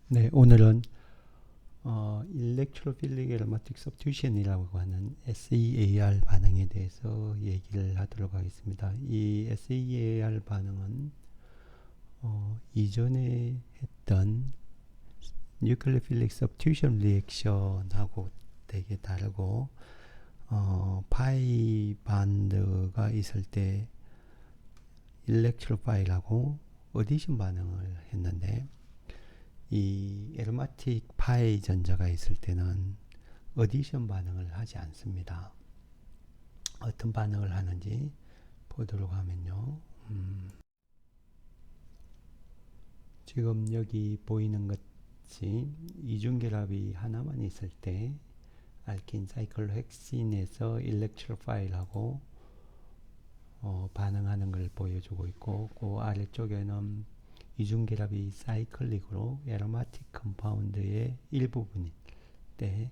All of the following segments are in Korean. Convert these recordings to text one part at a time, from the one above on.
네, 오늘은 Electrophilic Aromatic Substitution이라고 하는 SEAR 반응에 대해서 얘기를 하도록 하겠습니다. 이 SEAR 반응은 이전에 했던 Nucleophilic Substitution Reaction하고 되게 다르고 파이 반드가 있을 때 일렉트로파일하고 어디션 반응을 했는데 이 에로마틱 파이 전자가 있을 때는 어디션 반응을 하지 않습니다. 어떤 반응을 하는지 보도록 하면요. 지금 여기 보이는 것이 이중결합이 하나만 있을 때 알킨 사이클로헥신에서 일렉트로파일하고 반응하는 걸 보여주고 있고, 그 아래쪽에는 이중결합이 사이클릭으로 에로마틱 컴파운드의 일부분일 때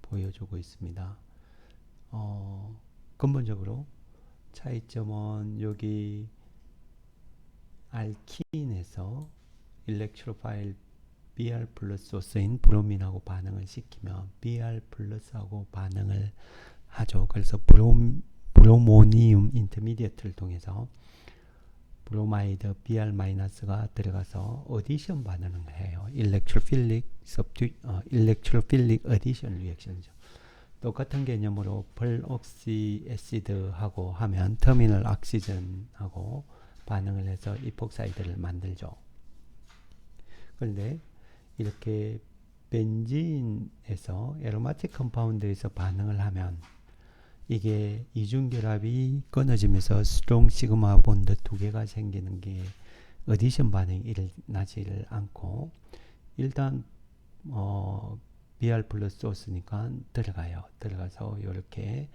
보여주고 있습니다. 근본적으로 차이점은 여기 알킨에서 일렉트로파일 Br 플러스 소스인 브로민하고 반응을 시키면 Br 플러스하고 반응을 하죠. 그래서 브로모니움 인터미디어트를 통해서 브로마이드 Br-가 들어가서 어디션 반응을 해요. 일렉트로필릭 어디션 리액션이죠. 똑같은 개념으로 펄옥시 애시드하고 하면 터미널 옥시전하고 반응을 해서 이폭사이드를 만들죠. 그런데 이렇게 벤진에서 에로마틱 컴파운드에서 반응을 하면 이게 이중결합이 끊어지면서 스트롱 시그마 본드 두 개가 생기는 게 어디션 반응이 일어나지를 않고 일단 Br 플러스 소스니까 들어가서 이렇게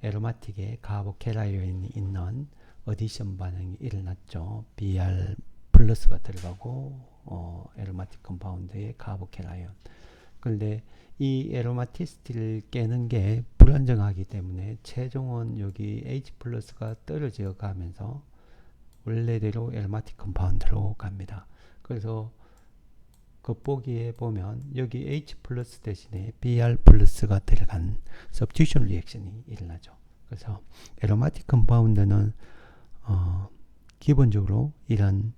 에로마틱에 카보케라이온이 있는 어디션 반응이 일어났죠. Br 플러스가 들어가고 에로마틱 컴파운드에 카보케라이온. 그런데 이 에로마티시티를 깨는 게 불안정하기 때문에 최종은 여기 H 플러스가 떨어져 가면서 원래대로 에로마틱 컴파운드로 갑니다. 그래서 겉보기에 보면 여기 H 플러스 대신에 Br 플러스가 들어간 substitution 리액션이 일어나죠. 그래서 에로마틱 컴파운드는 기본적으로 이런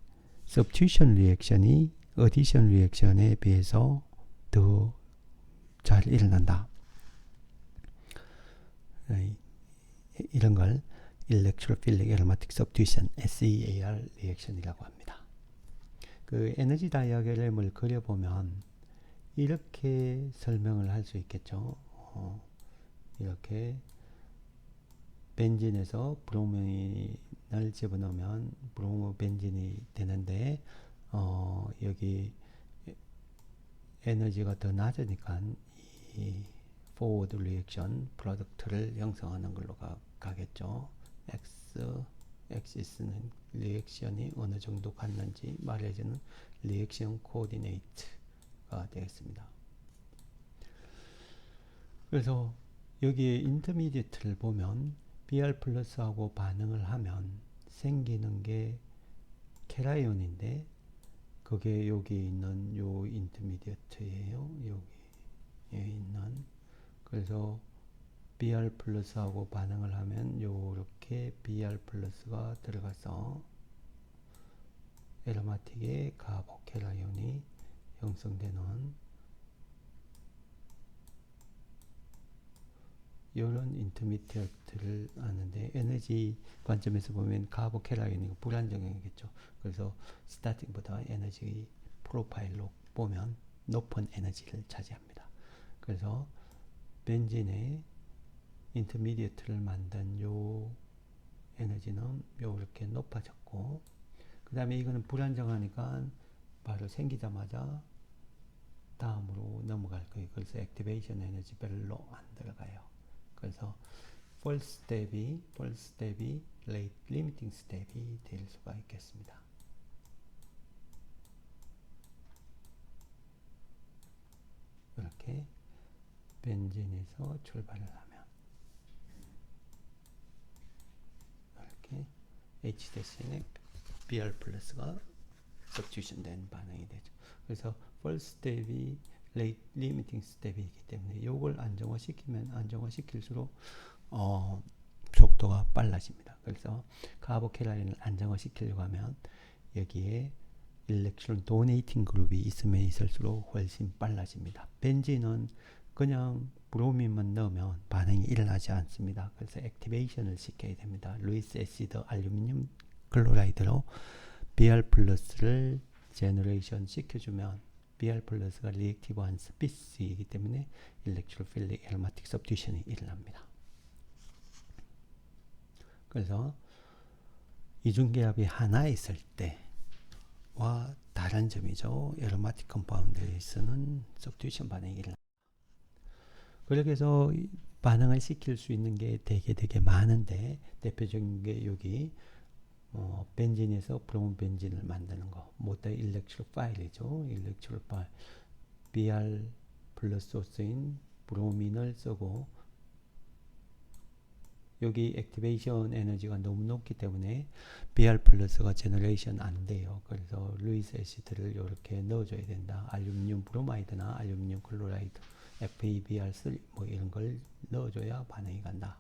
substitution 리액션이 addition 리액션에 비해서 더 잘 일어난다. 이런 걸 Electrophilic Aromatic Substitution SEAR 리액션이라고 합니다. 그 에너지 다이어그램을 그려보면 이렇게 설명을 할 수 있겠죠. 이렇게 벤진에서 브로민을 집어넣으면 브로모 벤진이 되는데 여기 에너지가 더 낮으니까 이 포워드 리액션 프로덕트를 형성하는 걸로 가겠죠. 엑시스는 리액션이 어느 정도 갔는지 말해주는 리액션 코디네이트가 되겠습니다. 그래서 여기에 인터미디어트를 보면 Br 플러스하고 반응을 하면 생기는 게 케라이온인데 그게 여기 있는 요 인터미디어트예요. 여기에 있는. 그래서 Br 플러스하고 반응을 하면 요렇게 Br 플러스가 들어가서 에로마틱의 카보케라이온이 형성되는 이런 인터미디어트를 하는데 에너지 관점에서 보면 카보케라이온이 불안정이겠죠. 그래서 스타팅보다 에너지 프로파일로 보면 높은 에너지를 차지합니다. 그래서 벤진의 인터미디어트를 만든 요 에너지는 요렇게 높아졌고, 그 다음에 이거는 불안정하니까 바로 생기자마자 다음으로 넘어갈 거예요. 그래서 액티베이션 에너지 별로 안 들어가요. 그래서 first step이 late limiting step이 될 수가 있겠습니다. 이렇게 벤진에서 출발을 하면 이렇게 H 대신에 Br 플러스가 substitution 된 반응이 되죠. 그래서 first step이 rate limiting step이기 때문에 이걸 안정화시킬수록 속도가 빨라집니다. 그래서 카보캐라인을 안정화시키려고 하면 여기에 일렉트론 도네이팅 그룹이 있으면 있을수록 훨씬 빨라집니다. 벤진은 그냥 브로민만 넣으면 반응이 일어나지 않습니다. 그래서 액티베이션을 시켜야 됩니다. 루이스 애시드 알루미늄 클로라이드로 Br 플러스를 제너레이션 시켜주면 Br 플러스가 리액티브한 스피시이기 때문에 일렉트로필릭 에로마틱 서브스티션이 일어납니다. 그래서 이중기압이 하나 있을 때와 다른 점이죠. 에로마틱 컴파운드에서는 서브스티션 반응이 일어납니다. 그렇게 해서 반응을 시킬 수 있는 게 되게 많은데 대표적인 게 여기 벤진에서 브로몬 벤진을 만드는 거 모터 일렉트로 파일이죠. 일렉트로 파일 Br 플러스 소스인 브로민을 쓰고 여기 액티베이션 에너지가 너무 높기 때문에 Br 플러스가 제너레이션 안 돼요. 그래서 루이스 애시드를 이렇게 넣어줘야 된다. 알루미늄 브로마이드나 알루미늄 클로라이드 FeBr3 뭐 이런 걸 넣어줘야 반응이 간다.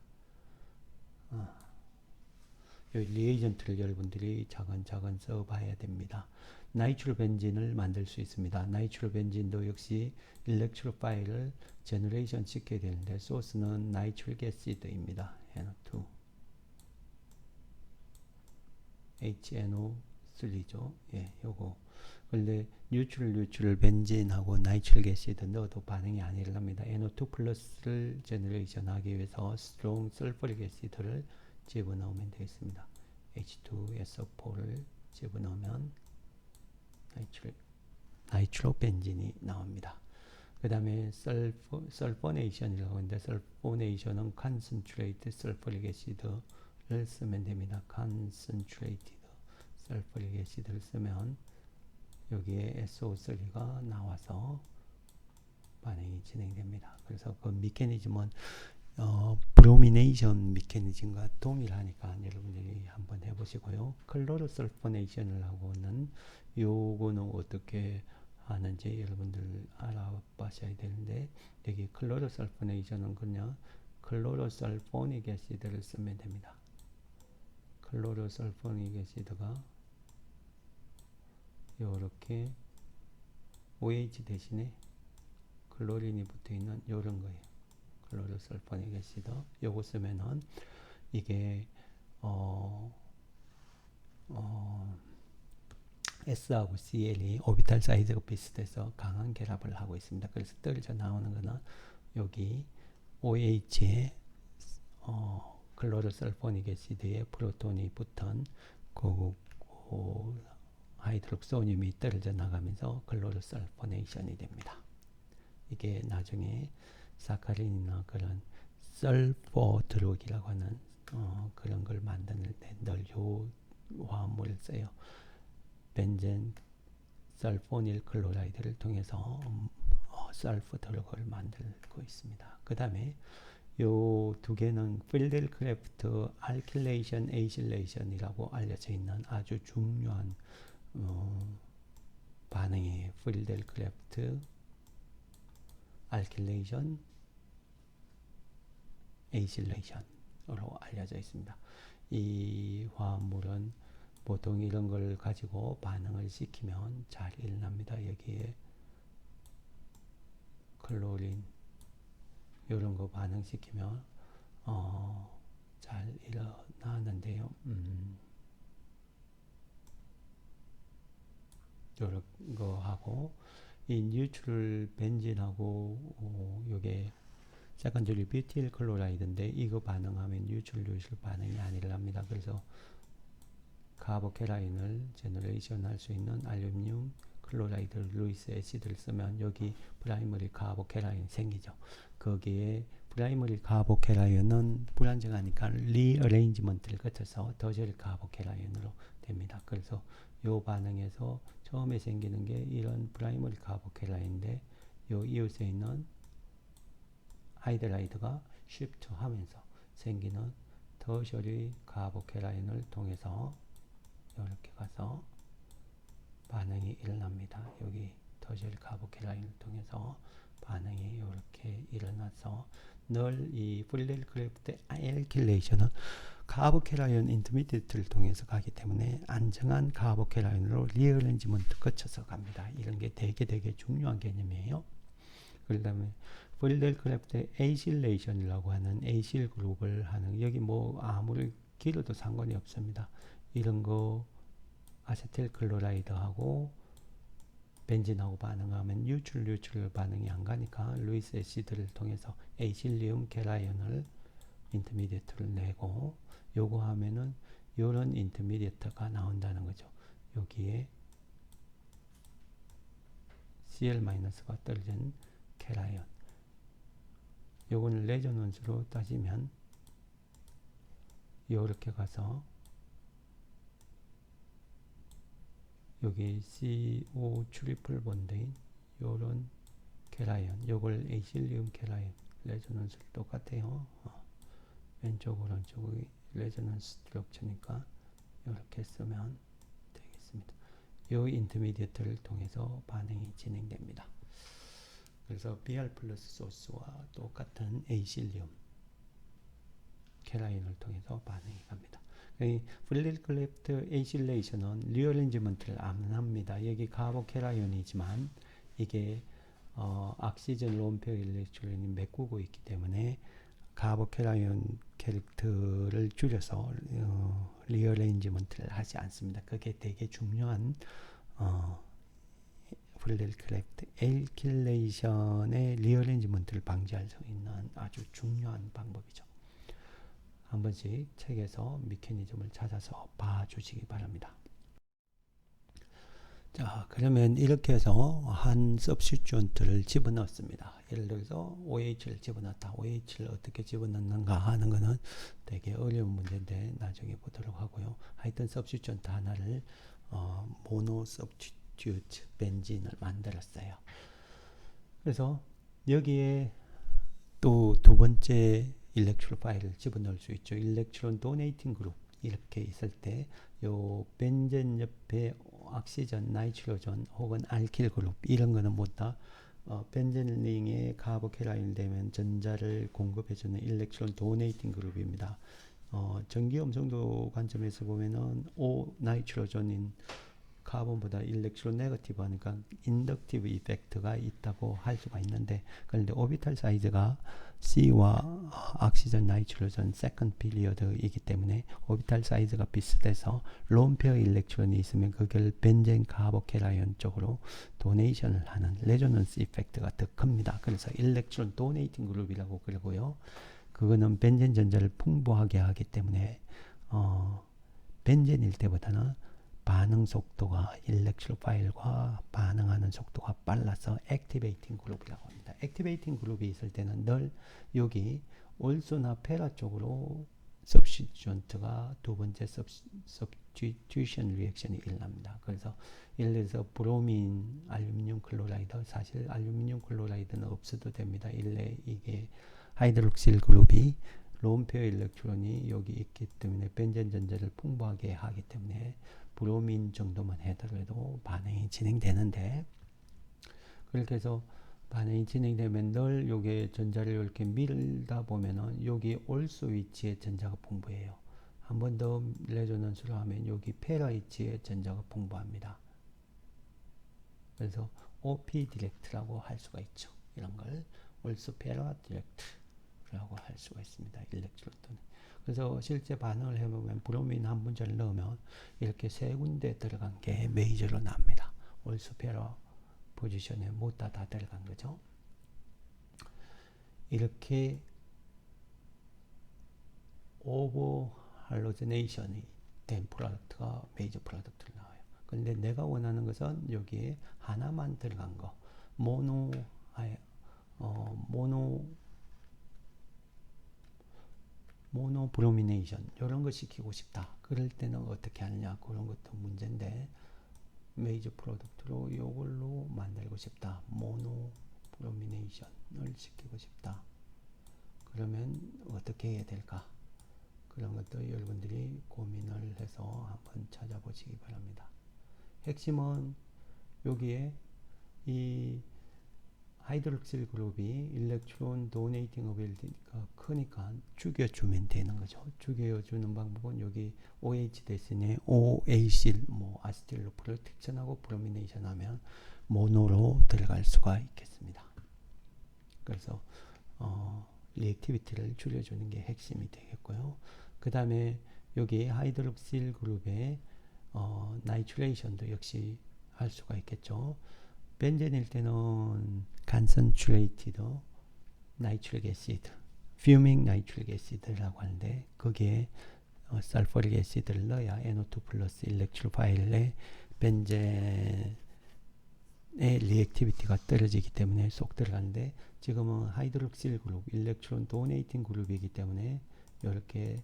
이 리에이전트를 여러분들이 차근차근 써봐야 됩니다. 나이트로 벤진을 만들 수 있습니다. 나이트로 벤진도 역시 일렉트로 파일을 제너레이션 시켜야 되는데 소스는 나이트릭 애시드입니다. NO2 HNO3죠. 예, 요거. 근데 뉴트럴 벤진하고 나이트릭 애시드 넣어도 반응이 안 일어납니다. NO2 플러스를 제너레이션 하기 위해서 스트롱 설퍼릭 애시드를 집어넣으면 되겠습니다. H2SO4를 집어넣으면 나이트로 벤진이 나옵니다. 그 다음에 설포네이션이라고 하는데 설포네이션은 concentrated sulfuric acid를 쓰면 됩니다. concentrated sulfuric acid를 쓰면 여기에 SO3가 나와서 반응이 진행됩니다. 그래서 그 메커니즘은 브로미네이션 메커니즘과 동일하니까 여러분들이 한번 해보시고요. 클로로설포네이션을 하고는 요거는 어떻게 하는지 여러분들 알아보셔야 되는데 여기 클로로설포네이션은 그냥 클로로설포닉 애시드를 쓰면 됩니다. 클로로설포닉 애시드가 요렇게 OH 대신에 클로린이 붙어있는 요런 거예요. 클로로설포닉 애시드 요거 쓰면은 이게 S하고 Cl이 오비탈 사이즈가 비슷해서 강한 결합을 하고 있습니다. 그래서 떨어져 나오는 거는 여기 OH에 클로로설포닉 애시드에 프로톤이 붙은 그 하이드록소늄이 떨어져 나가면서 클로로설포네이션이 됩니다. 이게 나중에 사카린이나 그런 설포 드럭이라고 하는 그런 걸 만드는데 늘 요 화합물을 써요. 벤젠 설포닐 클로라이드를 통해서 설포 드럭을 만들고 있습니다. 그 다음에 요 두 개는 필델크래프트 알킬레이션 에이실레이션이라고 알려져 있는 아주 중요한 반응이에요. 필델크래프트 알킬레이션 에이실레이션으로 알려져 있습니다. 이 화합물은 보통 이런 걸 가지고 반응을 시키면 잘 일어납니다. 여기에 클로린 이런 거 반응시키면 잘 일어나는데요. 이런 거 하고 이 뉴트럴 벤진하고 요게 세컨더리 뷰틸 클로라이드인데 이거 반응하면 뉴트럴 반응이 안 일어납니다. 그래서 카보캐라인을 제너레이션 할 수 있는 알루미늄 클로라이드 루이스 애시드를 쓰면 여기 프라이머리 카보캐라인 생기죠. 거기에 프라이머리 카보캐라인은 불안정하니까 리어레인지먼트를 거쳐서 더저리 카보캐라인으로 됩니다. 그래서 요 반응에서 처음에 생기는 게 이런 프라이머리 카보캐라인인데 요 이웃에 있는 하이드라이드가 쉬프트 하면서 생기는 더저리 카보캐라인을 통해서 이렇게 가서 반응이 일어납니다. 여기 터질 카보케라인을 통해서 반응이 이렇게 일어나서 늘 이 플레일 크래프트 알킬레이션은 카보케라이온 인터미디어트를 통해서 가기 때문에 안정한 카보케라이온으로 리어레인지먼트 거쳐서 갑니다. 이런 게 되게 중요한 개념이에요. 그 다음에 플레일 크래프트 에이실레이션이라고 하는 에이실 그룹을 하는, 여기 뭐 아무리 길어도 상관이 없습니다. 이런 거 아세틸 클로라이드하고 벤진하고 반응하면 뉴출 반응이 안 가니까 루이스 애시드를 통해서 에이실리움 케라이온을 인터미디어트를 내고 요거 하면은 요런 인터미디어트가 나온다는 거죠. 여기에 Cl-가 떨어진 케라이온, 요거는 레조넌스로 따지면 요렇게 가서 여기 CO 트리플 본드인 요런 케라이온, 요걸 에이실리움 케라이온 레조넌스 똑같아요. 왼쪽 오른쪽이 레조넌스 스트럭처니까 이렇게 쓰면 되겠습니다. 요 인터미디어트를 통해서 반응이 진행됩니다. 그래서 Br 플러스 소스와 똑같은 에이실리움 케라인을 통해서 반응이 갑니다. 플레일 클래프트 에이실레이션은 리어레인지먼트를 안 합니다. 여기 카보케라이온이지만 이게 악시전 롬페어 일렉트론이 메꾸고 있기 때문에 카보케라이온 캐릭터를 줄여서 리어레인지먼트를 하지 않습니다. 그게 되게 중요한 플레일 클래프트 알킬레이션의 리어레인지먼트를 방지할 수 있는 아주 중요한 방법이죠. 한 번씩 책에서 메커니즘을 찾아서 봐주시기 바랍니다. 자, 그러면 이렇게 해서 한 서브스티튜언트를 집어넣습니다. 예를 들어서 OH를 집어넣었다. OH를 어떻게 집어넣는가 하는 것은 되게 어려운 문제인데 나중에 보도록 하고요. 하여튼 서브스티튜언트 하나를 모노 서브스티튜트 벤진을 만들었어요. 그래서 여기에 또 두 번째 일렉트론 파일을 집어넣을 수 있죠. 일렉트론 도네이팅 그룹 이렇게 있을 때 요 벤젠 옆에 악시전, 나이트로전 혹은 알킬 그룹 이런 거는 뭐다? 벤젠 링에 카보케라인 되면 전자를 공급해주는 일렉트론 도네이팅 그룹입니다. 전기 엄성도 관점에서 보면은 O 나이트로전인 카본보다 일렉트론 네거티브 하니까 인덕티브 이펙트가 있다고 할 수가 있는데, 그런데 오비탈 사이즈가 C와 악시전 나이트로전 세컨드 피리어드이기 때문에 오비탈 사이즈가 비슷해서 론페어 일렉트론이 있으면 그걸 벤젠 카보케라이온 쪽으로 도네이션을 하는 레조넌스 이펙트가 더 큽니다. 그래서 일렉트론 도네이팅 그룹이라고 그러고요. 그거는 벤젠 전자를 풍부하게 하기 때문에 벤젠일 때보다는 반응 속도가 일렉트로 파일과 반응하는 속도가 빨라서 액티베이팅 그룹이라고 합니다. 액티베이팅 그룹이 있을 때는 늘 여기 올소나 페라 쪽으로 서브스티튜언트가 두 번째 서브스티튜션 리액션이 일어납니다. 그래서 예를 들어서 브로민, 알루미늄 클로라이드, 사실 알루미늄 클로라이드는 없어도 됩니다. 이게 하이드록실 그룹이 론페어 일렉트론이 여기 있기 때문에 벤젠 전자를 풍부하게 하기 때문에 브로민 정도만 해더라도 반응이 진행되는데, 그렇게 해서 반응이 진행되면 늘 요게 전자를 이렇게 밀다 보면은 여기 올소 위치에 전자가 풍부해요. 한 번 더 레조넌스를 하면 여기 페라 위치에 전자가 풍부합니다. 그래서 OP 디렉트라고 할 수가 있죠. 이런 걸 올소 페라 디렉트라고 할 수가 있습니다. 일렉트로는. 그래서 실제 반응을 해보면 브로민 한 분자를 넣으면 이렇게 세 군데 들어간 게 메이저로 납니다. 올스페러 포지션에 못 다 들어간 거죠. 이렇게 오버 할로제네이션이 된 프로덕트가 메이저 프로덕트로 나와요. 그런데 내가 원하는 것은 여기에 하나만 들어간 거, 모노 브로미네이션 이런 거 시키고 싶다. 그럴 때는 어떻게 하느냐, 그런 것도 문제인데 메이저 프로덕트로 이걸로 만들고 싶다. 모노 브로미네이션을 시키고 싶다. 그러면 어떻게 해야 될까? 그런 것도 여러분들이 고민을 해서 한번 찾아보시기 바랍니다. 핵심은 여기에 이 하이드록실 그룹이 일렉트론 도네이팅 어빌리티가 크니까 죽여주면 되는 거죠. 죽여주는 방법은 여기 OH 대신에 OA실, 뭐 아시틸로프를 특전하고 브로미네이션 하면 모노로 들어갈 수가 있겠습니다. 그래서 리액티비티를 줄여주는 게 핵심이 되겠고요. 그 다음에 여기 하이드록실 그룹의 나이트레이션도 역시 할 수가 있겠죠. 벤젠일 때는 간선츄레이티드 나이트릭 애시드, 퓨밍 나이트릭 애시드라고 하는데 거기에 설퍼릭 애시드를 넣어야 NO2 플러스 일렉트로파일에 벤젠의 리액티비티가 떨어지기 때문에 쏙 들어가는데 지금은 하이드록실 그룹, 일렉트론 도네이팅 그룹이기 때문에 이렇게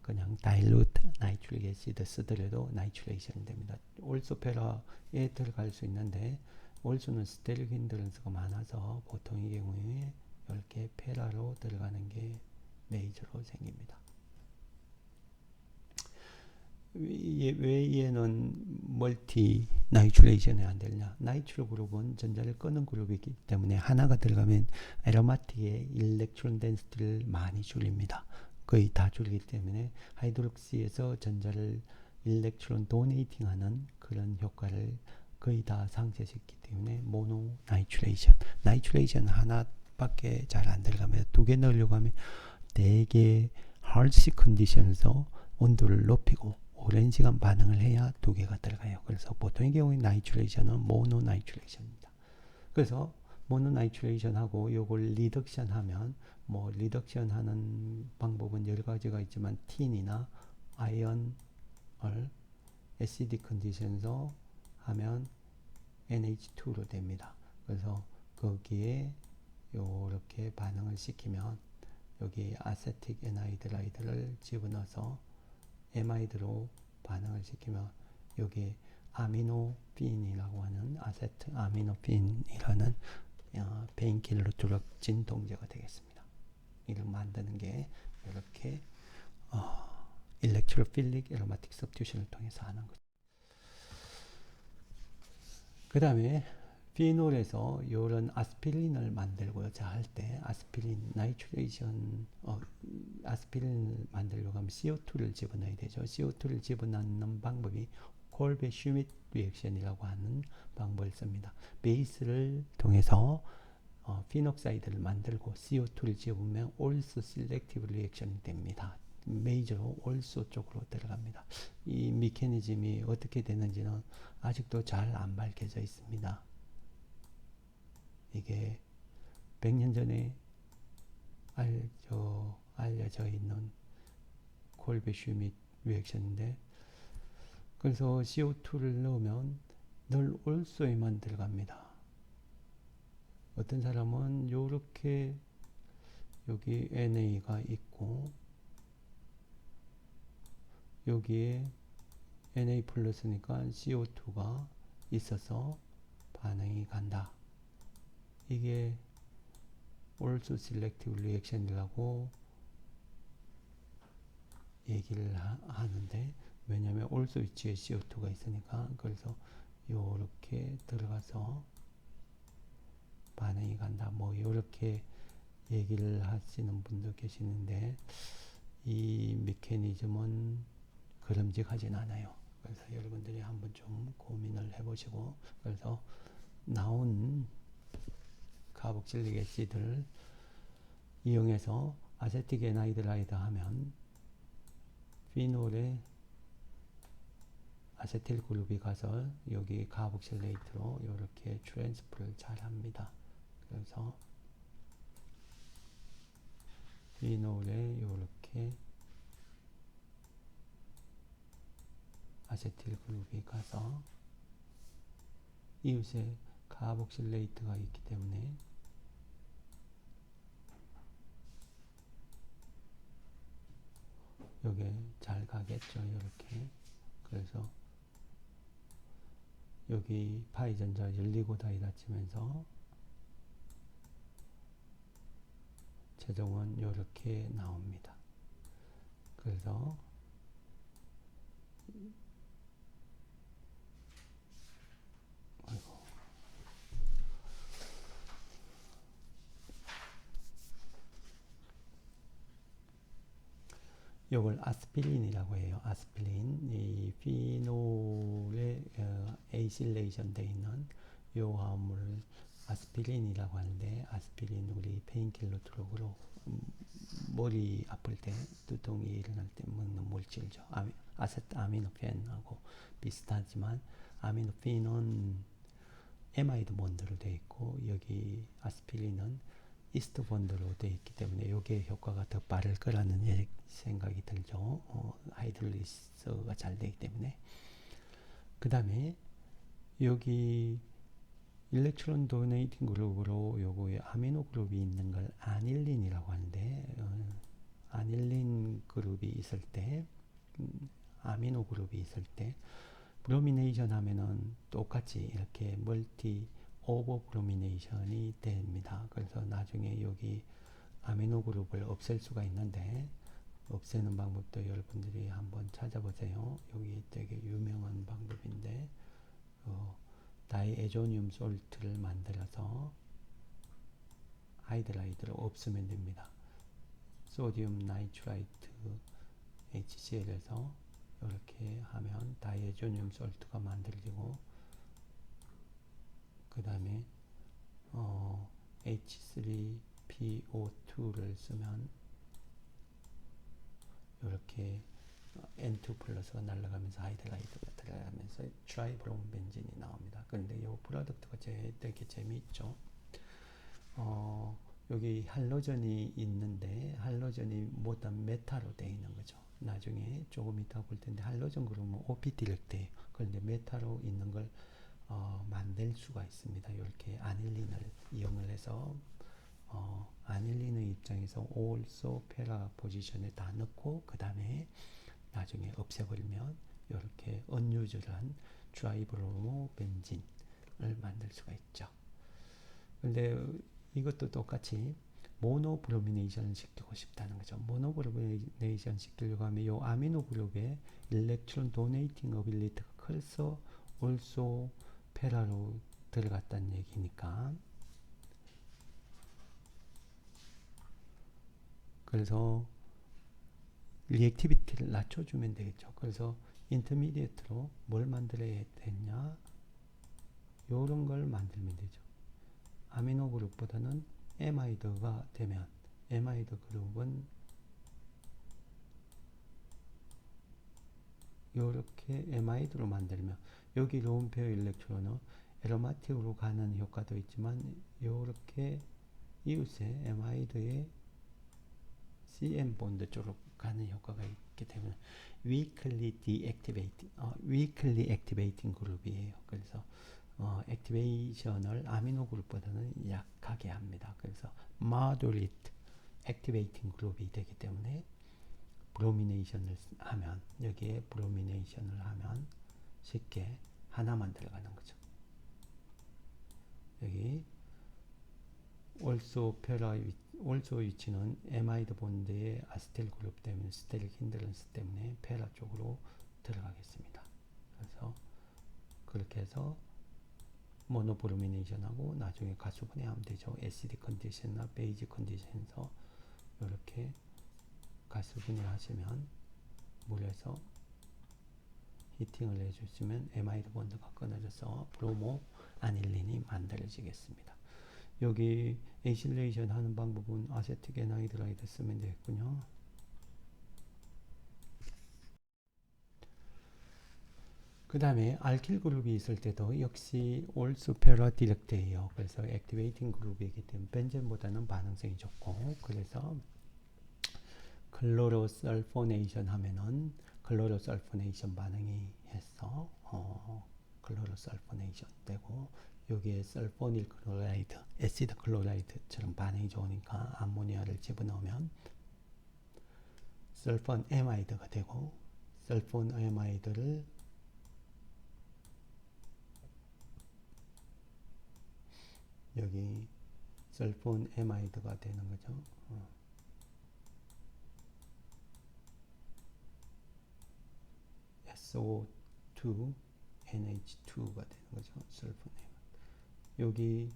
그냥 다일루트 나이트릭 애시드 쓰더라도 나이트레이션이 됩니다. 올소페라에 들어갈 수 있는데 올소는 스테릭 힌드런스가 많아서 보통의 경우에 이렇게 페라로 들어가는 게 메이저로 생깁니다. 왜 얘는 멀티 나이트레이션이 안 되냐? 나이트로 그룹은 전자를 끄는 그룹이기 때문에 하나가 들어가면 에로마틱의 일렉트론 덴시티를 많이 줄입니다. 거의 다 줄이기 때문에 하이드록시에서 전자를 일렉트론 도네이팅 하는 그런 효과를 거의 다 상쇄시키기 때문에 모노 나이트레이션. 나이트레이션 하나밖에 잘 안 들어가면 두 개 넣으려고 하면 되게 하드시 컨디션에서 온도를 높이고 오랜 시간 반응을 해야 두 개가 들어가요. 그래서 보통의 경우에 나이트레이션은 모노 나이트레이션입니다. 그래서 모노 나이트레이션 하고 요걸 리덕션 하면 뭐 리덕션 하는 방법은 여러 가지가 있지만 틴이나 아이언을 acidic 컨디션에서 하면 NH2로 됩니다. 그래서 거기에 요렇게 반응을 시키면 여기 아세틱 에나이드라이드를 집어넣어서 에마이드로 반응을 시키면 여기 아미노핀이라고 하는 아세트 아미노핀이라는 페인킬러 드럭 진통제가 되겠습니다. 이를 만드는 게 이렇게 일렉트로필릭 에로마틱 서브스티튜션을 통해서 하는 거죠. 그 다음에 피놀에서 이런 아스피린을 만들고자 할 때 아스피린 나이트레이션 아스피린을 만들려고 하면 CO2를 집어넣어야 되죠. CO2를 집어넣는 방법이 콜베 슈밋 리액션이라고 하는 방법을 씁니다. 베이스를 통해서 피녹사이드를 만들고 CO2를 집으면 올소 셀렉티브 리액션이 됩니다. 메이저로 올소 쪽으로 들어갑니다. 이 메커니즘이 어떻게 되는지는 아직도 잘 안 밝혀져 있습니다. 이게 100년 전에 알려져 있는 콜베 슈밋 리액션인데 그래서 CO2를 넣으면 늘 올소에만 들어갑니다. 어떤 사람은 요렇게 여기 NA가 있고 여기에 Na 플러스니까 CO2가 있어서 반응이 간다. 이게 also selective reaction이라고 얘기를 하는데 왜냐하면 also 위치에 CO2가 있으니까 그래서 요렇게 들어가서 반응이 간다. 뭐 요렇게 얘기를 하시는 분도 계시는데 이 메커니즘은 그름직하진 않아요. 그래서 여러분들이 한번 좀 고민을 해보시고 그래서 나온 카복실릭 애시드를 이용해서 아세틱 에나이드라이드 하면 피놀에 아세틸 그룹이 가서 여기 카복실레이트로 이렇게 트랜스퍼를 잘 합니다. 그래서 피놀에 이렇게 아세틸 그룹이 가서 이웃에 카복실레이트가 있기 때문에 요게 잘 가겠죠. 이렇게. 그래서 여기 파이 전자 열리고 닫히면서 최종은 이렇게 나옵니다. 그래서 요걸 아스피린이라고 해요. 아스피린. 이 피놀에 에이실레이션 되어 있는 요 화합물을 아스피린이라고 하는데, 아스피린 우리 페인킬러 드럭으로 머리 아플 때, 두통이 일어날 때 먹는 물질이죠. 아세트아미노펜하고 비슷하지만 아미노펜은 에마이드 본드로 되어 있고, 여기 아스피린은 이스트 본드로 되어 있기 때문에 이게 효과가 더 빠를 거라는 생각이 들죠. 하이드롤리스가 잘 되기 때문에. 그 다음에 여기 일렉트론 도네이팅 그룹으로 요거에 아미노 그룹이 있는 걸 아닐린이라고 하는데, 아닐린 그룹이 있을 때, 아미노 그룹이 있을 때 브로미네이션 하면은 똑같이 이렇게 멀티 오버 브로미네이션이 됩니다. 그래서 나중에 여기 아미노 그룹을 없앨 수가 있는데, 없애는 방법도 여러분들이 한번 찾아보세요. 여기 되게 유명한 방법인데, 다이에조늄 솔트를 만들어서 하이드라이드로 없으면 됩니다. 소디움 나이트라이트 HCl에서 이렇게 하면 다이에조늄 솔트가 만들어지고, 그 다음에 H3PO2를 쓰면 이렇게 N2 플러스가 날아가면서 하이드라이드가 들어가면서 트라이브롬 벤진이 나옵니다. 그런데 이 프로덕트가 되게 재미있죠. 여기 할로전이 있는데, 할로전이 모두 메타로 되어 있는 거죠. 나중에 조금 이따 볼 텐데, 할로전 그룹은 OP 디렉트예요. 그런데 메타로 있는 걸 만들 수가 있습니다. 이렇게 아닐린을 이용을 해서 아닐린의 입장에서 also 페라 포지션에 다 넣고, 그 다음에 나중에 없애버리면 이렇게 언유절한 트라이브로모 벤진을 만들 수가 있죠. 근데 이것도 똑같이 모노브로미네이션 시키고 싶다는 거죠. 모노브로미네이션 시키려고 하면 이 아미노 그룹의 일렉트론 도네이팅 어빌리티가 커서 also 페라로 들어갔다는 얘기니까, 그래서 리액티비티를 낮춰주면 되겠죠. 그래서 인터미디에이트로 뭘 만들어야 되냐, 요런 걸 만들면 되죠. 아미노 그룹보다는 에마이드가 되면, 에마이드 그룹은 요렇게 에마이드로 만들면, 여기 롬페어 일렉트론은 에로마틱으로 가는 효과도 있지만, 요렇게 이웃의 에마이드의 CN 본드 쪽으로 가는 효과가 있기 때문에 weakly activating 그룹이에요. 그래서 액티베이션을 아미노 그룹보다는 약하게 합니다. 그래서 moderate activating 그룹이 되기 때문에 브로미네이션을 하면, 여기에 브로미네이션을 하면 쉽게 하나만 들어가는 거죠. 여기 also 위치는 에마이드 본드의 아스텔 그룹 때문에, 스테릭 힌드런스 때문에 페라 쪽으로 들어가겠습니다. 그래서 그렇게 해서 모노브로미네이션하고 나중에 가수분해하면 되죠. 에시드 컨디션이나 베이지 컨디션에서 이렇게 가수분해하시면, 물에서 히팅을 해주시면 에마이드 본드가 끊어져서 브로모 아닐린이 만들어지겠습니다. 여기 에이실레이션 하는 방법은 아세틱 에나이드라이드 쓰면 되겠군요. 그 다음에 알킬 그룹이 있을 때도 역시 also 페라 디렉트예요. 그래서 액티베이팅 그룹이기 때문에 벤젠보다는 반응성이 좋고, 그래서 클로로설포네이션 하면은 클로로설포네이션 반응이 해서 클로로설포네이션 되고, 여기에 설포닐 클로라이드, 애시드 클로라이드처럼 반응이 좋으니까 암모니아를 집어넣으면 설폰 에마이드가 되고, 설폰 에마이드를 여기 설폰 에마이드가 되는 거죠. SO2 NH2가 되는 거죠. 설폰 에마이드. 여기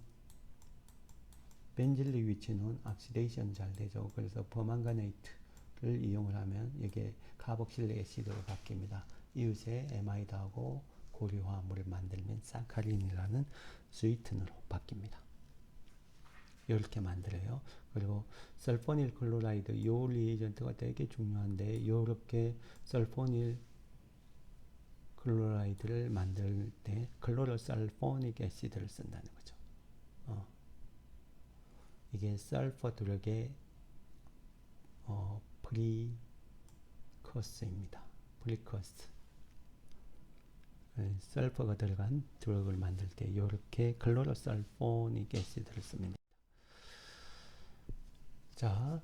벤질릭 위치는 악시데이션 잘 되죠. 그래서 퍼망가네이트 이용을 하면 이게 카복실릭 애시드로 바뀝니다. 이웃에 에마이드하고 고리화합물을 만들면 사카린이라는 스위트너로 바뀝니다. 이렇게 만들어요. 그리고 설포닐 클로라이드 요 리에이전트가 되게 중요한데 이렇게 설포닐 클로라이드를 만들 때 클로로설포닉 애시드를 쓴다는 거죠. 이게 설퍼 드럭의 프리커스입니다. 프리커스. 설퍼가 들어간 드럭을 만들 때 이렇게 클로로설포닉 애시드를 씁니다. 자,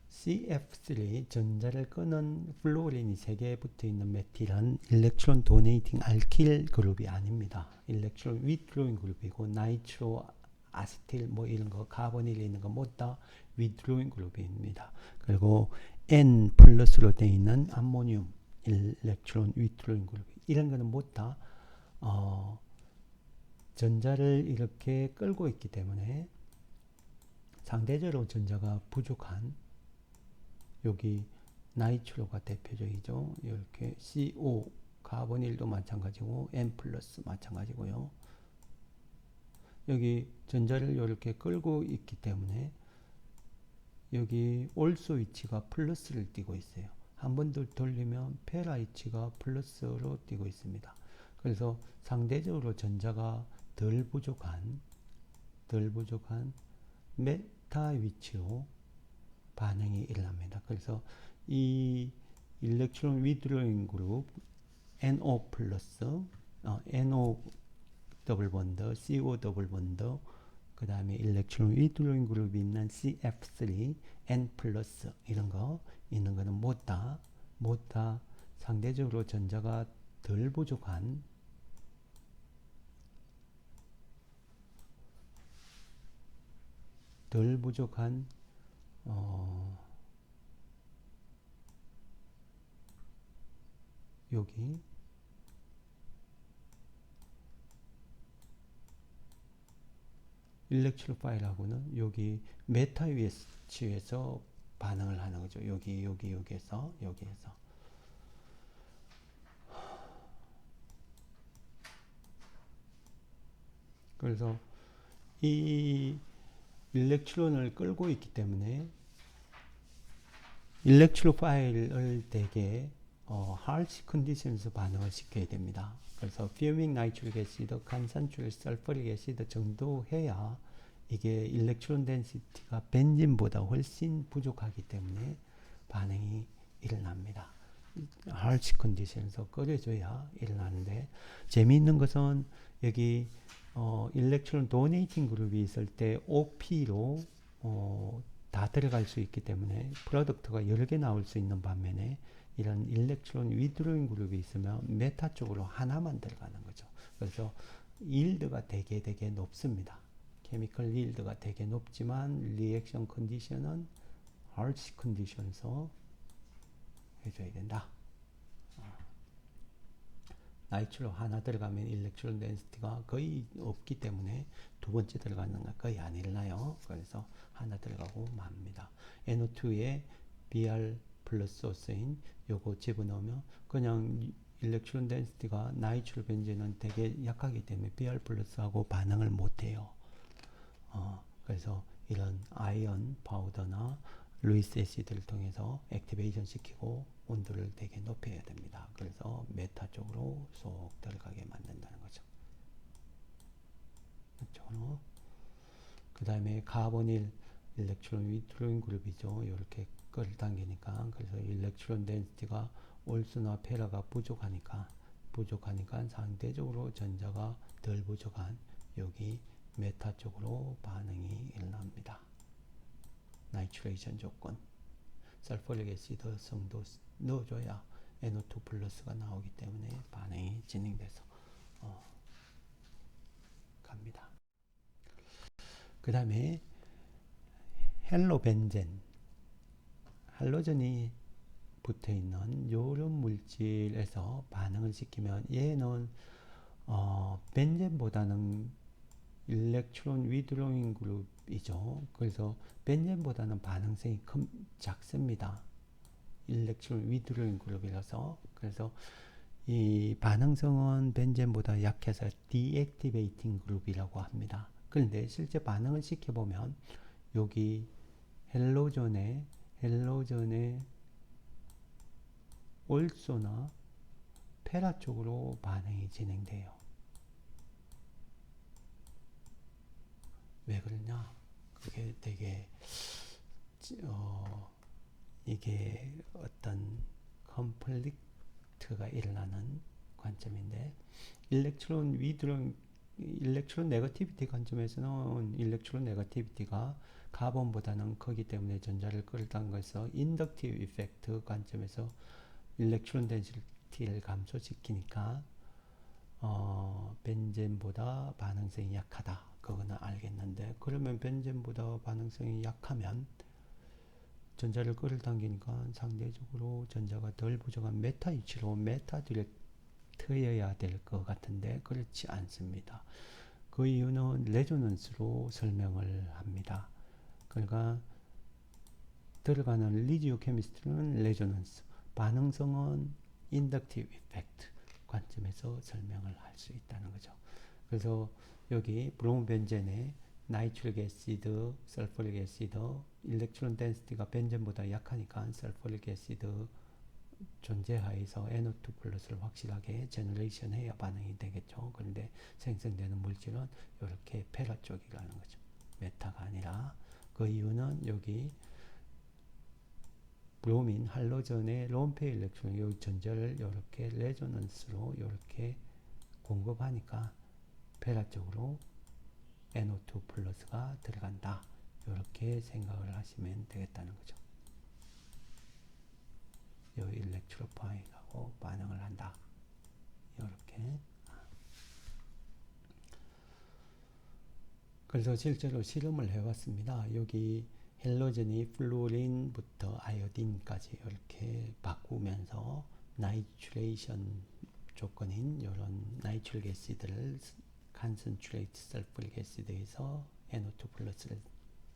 CF3 전자를 끄는 플로린이 3개 붙어 있는 메틸은 일렉트론 도네이팅 알킬 그룹이 아닙니다. 일렉트론 위드로잉 그룹이고 나이트로 아세틸 뭐 이런 거 카보닐 있는 거 모두 다 위드로잉 그룹입니다. 그리고 N 플러스로 되어 있는 암모늄 일렉트론 위드로잉 그룹 이런 거는 모두 다 전자를 이렇게 끌고 있기 때문에 상대적으로 전자가 부족한 여기 나이트로가 대표적이죠. 이렇게 CO 카보닐도 마찬가지고 N 플러스 마찬가지고요. 여기 전자를 이렇게 끌고 있기 때문에 여기 올소 위치가 플러스를 띠고 있어요. 한 번 더 돌리면 페라 위치가 플러스로 띠고 있습니다. 그래서 상대적으로 전자가 덜 부족한 메타 위치로 반응이 일어납니다. 그래서 이 일렉트론 위드로잉 그룹 NO 플러스, NO 더블 본드, CO 더블 본드, 그 다음에 일렉트론 위드로잉 그룹이 있는 CF3, N 플러스 이런 거 있는 거는 모두 다 상대적으로 전자가 덜 부족한 여기 일렉트로파일하고는 여기 메타 위치에서 반응을 하는 거죠. 여기에서 그래서 이 일렉트론을 끌고 있기 때문에 일렉트로파일을 되게 harsh condition에서 반응을 시켜야 됩니다. 그래서 퓨밍 나이트릭 애시드, 간산출 설퍼릭 애시드 정도 해야 이게 일렉트론 덴시티가 벤진보다 훨씬 부족하기 때문에 반응이 일어납니다. harsh condition에서 끓여줘야 일어나는데 재미있는 것은 여기 일렉트론 도네이팅 그룹이 있을 때 OP로 다 들어갈 수 있기 때문에 프로덕트가 여러 개 나올 수 있는 반면에 이런 일렉트론 위드로잉 그룹이 있으면 메타 쪽으로 하나만 들어가는 거죠. 그래서 일드가 되게 높습니다. 케미컬 일드가 되게 높지만 리액션 컨디션은 harsh 컨디션에서 해줘야 된다. 나이트로 하나 들어가면 일렉트론 덴시티가 거의 없기 때문에 두 번째 들어가는 건 거의 안 일어나요. 그래서 하나 들어가고 맙니다. NO2에 Br 플러스 오스인 요거 집어넣으면 그냥 일렉트론 덴시티가 나이트로 벤젠은 되게 약하기 때문에 Br 플러스하고 반응을 못해요. 그래서 이런 아이언 파우더나 루이스 애시드를 통해서 액티베이션 시키고 온도를 되게 높여야 됩니다. 그래서 메타 쪽으로 쏙 들어가게 만든다는 거죠. 이쪽으로. 그 다음에 카보닐 일렉트론 위드로잉 그룹이죠. 이렇게 끌당기니까 그래서 일렉트론 덴시티가 올수나 페라가 부족하니까 상대적으로 전자가 덜 부족한 여기 메타 쪽으로 반응이 일어납니다. 나이트레이션 조건 설포릭 애시드 성도 넣어줘야 NO2 플러스가 나오기 때문에 반응이 진행돼서 갑니다. 그 다음에 헬로벤젠 할로전이 붙어있는 이런 물질에서 반응을 시키면 얘는 벤젠보다는 일렉트론 위드로잉 그룹이죠. 그래서 벤젠보다는 반응성이 작습니다. 일렉트론 위드로잉 그룹이라서, 그래서 이 반응성은 벤젠보다 약해서 디액티베이팅 그룹이라고 합니다. 그런데 실제 반응을 시켜보면 여기 헬로전에 올소나 페라 쪽으로 반응이 진행돼요. 왜 그러냐? 그게 되게 이게 어떤 컴플릭트가 일어나는 관점인데, 일렉트론 네거티비티 관점에서는 일렉트론 네거티비티가 카본보다는 크기 때문에 전자를 끌어당긴 것에서 인덕티브 이펙트 관점에서 일렉트론 덴시티를 감소시키니까 벤젠보다 반응성이 약하다. 그거는 알겠는데, 그러면 벤젠보다 반응성이 약하면 전자를 끌어당기니까 상대적으로 전자가 덜 부족한 메타 위치로 메타 디렉트여야 될 것 같은데 그렇지 않습니다. 그 이유는 레조넌스로 설명을 합니다. 그러니까 들어가는 리지오 케미스트리는 레조넌스, 반응성은 인덕티브 이펙트 관점에서 설명을 할 수 있다는 거죠. 그래서 여기 브롬벤젠의 나이트릭 애시드, 설퍼릭 애시드, 일렉트론 덴시티가 벤젠보다 약하니까 설퍼릭 애시드 존재하에서 NO2 플러스를 확실하게 제너레이션 해야 반응이 되겠죠. 그런데 생성되는 물질은 이렇게 페라 쪽이라는 거죠. 메타가 아니라. 그 이유는 여기 브로민, 할로전의 론페 일렉트론, 이 전자를 이렇게 레조넌스로 이렇게 공급하니까 페라 쪽으로 NO2 플러스가 들어간다. 이렇게 생각을 하시면 되겠다는 거죠. 이 일렉트로파이하고 반응을 한다. 이렇게. 그래서 실제로 실험을 해봤습니다. 여기 헬로젠이 플루린부터 아이오딘까지 이렇게 바꾸면서 나이트레이션 조건인 이런 나이트릭 애시드를 컨센트레이트 설프릭 애시드에서 NO2 플러스를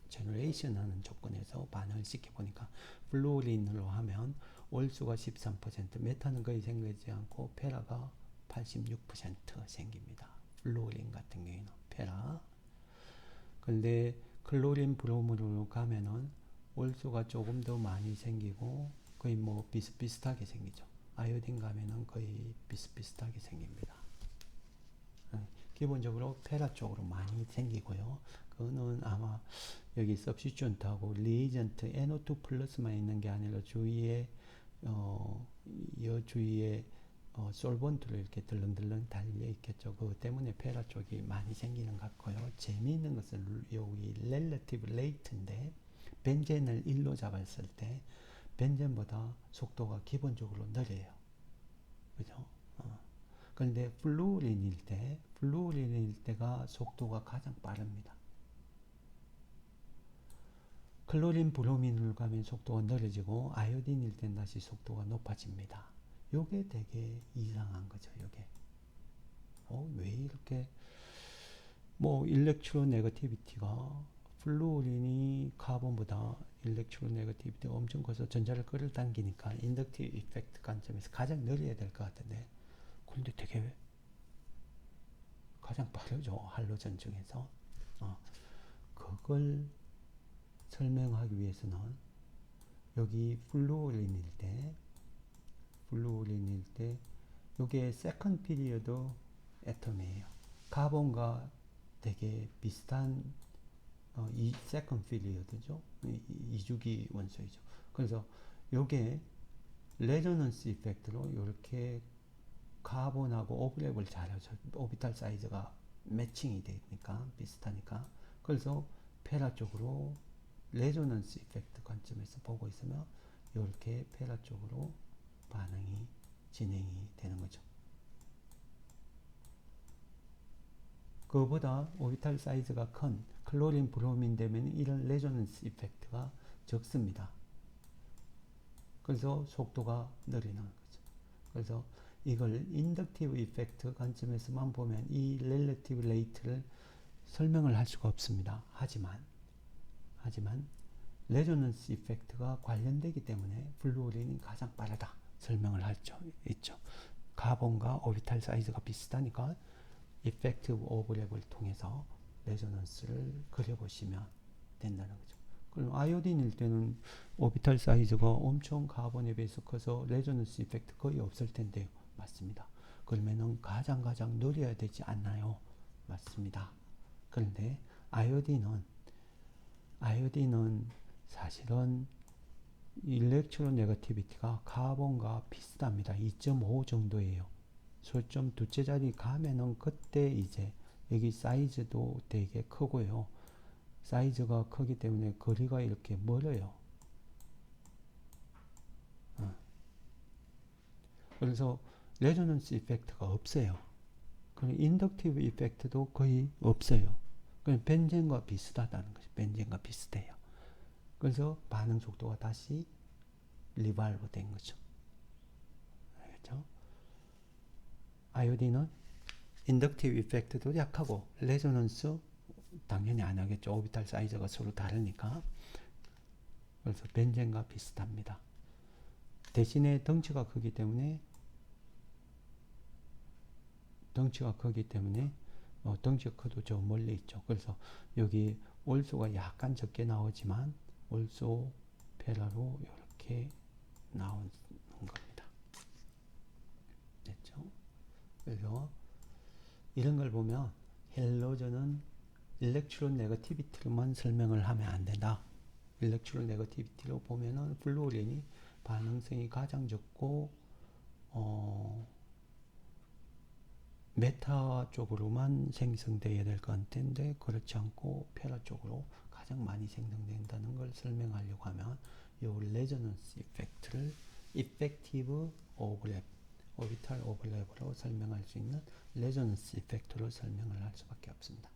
제너레이션 하는 조건에서 반응을 시켜보니까 플루린으로 하면 올수가 13%, 메타는 거의 생기지 않고 페라가 86% 생깁니다. 플루린 같은 경우에는 페라. 근데 클로린 브롬으로 가면은 올수가 조금 더 많이 생기고 거의 뭐 비슷비슷하게 생기죠. 아이오딘 가면은 거의 비슷비슷하게 생깁니다. 기본적으로 페라 쪽으로 많이 생기고요. 그거는 아마 여기 서브스티튜트하고 리에이전트 NO2 플러스만 있는 게 아니라 주위에 이 주위에 솔본트로 이렇게 들렁들렁 달려 있겠죠. 그거 때문에 페라 쪽이 많이 생기는 것 같고요. 재미있는 것은 여기 렐러티브 레이트인데 벤젠을 1로 잡았을 때 벤젠보다 속도가 기본적으로 느려요. 그죠? 그런데 플루린일 때가 속도가 가장 빠릅니다. 클로린 브로민으로 가면 속도가 느려지고 아이오딘일 땐 다시 속도가 높아집니다. 요게 되게 이상한 거죠. 요게 왜 이렇게 일렉트로 네거티비티가 플루린이 카본보다 일렉트로 네거티비티가 엄청 커서 전자를 끌어당기니까 인덕티브 이펙트 관점에서 가장 느려야 될 것 같은데, 그런데 되게 가장 빠르죠. 할로전 중에서. 그걸 설명하기 위해서는 여기 플루오린일 때 요게 세컨드 피리어드 애텀이에요. 카본과 되게 비슷한 이 세컨드 피리어드죠. 이주기 원소이죠. 그래서 요게 레조넌스 이펙트로 이렇게 카본하고 오버랩을 잘하죠. 오비탈 사이즈가 매칭이 되니까 비슷하니까. 그래서 페라 쪽으로 레조넌스 이펙트 관점에서 보고 있으면 이렇게 페라 쪽으로 반응이 진행이 되는 거죠. 그거보다 오비탈 사이즈가 큰 클로린 브로민 되면 이런 레조넌스 이펙트가 적습니다. 그래서 속도가 느리는 거죠. 그래서 이걸 인덕티브 이펙트 관점에서만 보면 이 렐러티브 레이트를 설명을 할 수가 없습니다. 하지만 레조넌스 이펙트가 관련되기 때문에 플루오린이 가장 빠르다 설명을 할 수 있죠. 카본과 오비탈 사이즈가 비슷하니까 이펙티브 오버랩을 통해서 레조넌스를 그려보시면 된다는 거죠. 그럼 아이오딘일 때는 오비탈 사이즈가 엄청 카본에 비해서 커서 레조넌스 이펙트 거의 없을 텐데요. 맞습니다. 그러면은 가장 느려야 되지 않나요? 맞습니다. 그런데 아이오딘은 사실은 일렉트로 네거티비티가 카본과 비슷합니다. 2.5 정도예요. 소점 두째 자리 가면은 그때 이제 여기 사이즈도 되게 크고요. 사이즈가 크기 때문에 거리가 이렇게 멀어요. 그래서 레조넌스 이펙트가 없어요. 그리고 인덕티브 이펙트도 거의 없어요. 그냥 벤젠과 비슷하다는 거죠. 벤젠과 비슷해요. 그래서 반응 속도가 다시 리발브 된 거죠. 알겠죠? 아이오딘은 인덕티브 이펙트도 약하고 레조넌스 당연히 안 하겠죠. 오비탈 사이즈가 서로 다르니까. 그래서 벤젠과 비슷합니다. 대신에 덩치가 크기 때문에 덩치가 커도 저 멀리 있죠. 그래서 여기 올수가 약간 적게 나오지만 올수 페라로 이렇게 나오는 겁니다. 됐죠? 그래서 이런 걸 보면 헬로전은 일렉트론 네거티비티로만 설명을 하면 안 된다. 일렉트론 네거티비티로 보면은 플루오린이 반응성이 가장 적고 메타 쪽으로만 생성되어야 될 것 같은데 그렇지 않고 페라 쪽으로 가장 많이 생성된다는 걸 설명하려고 하면 이 레저넌스 이펙트를 이펙티브 오버랩, 오비탈 오버랩으로 설명할 수 있는 레저넌스 이펙트로 설명을 할 수밖에 없습니다.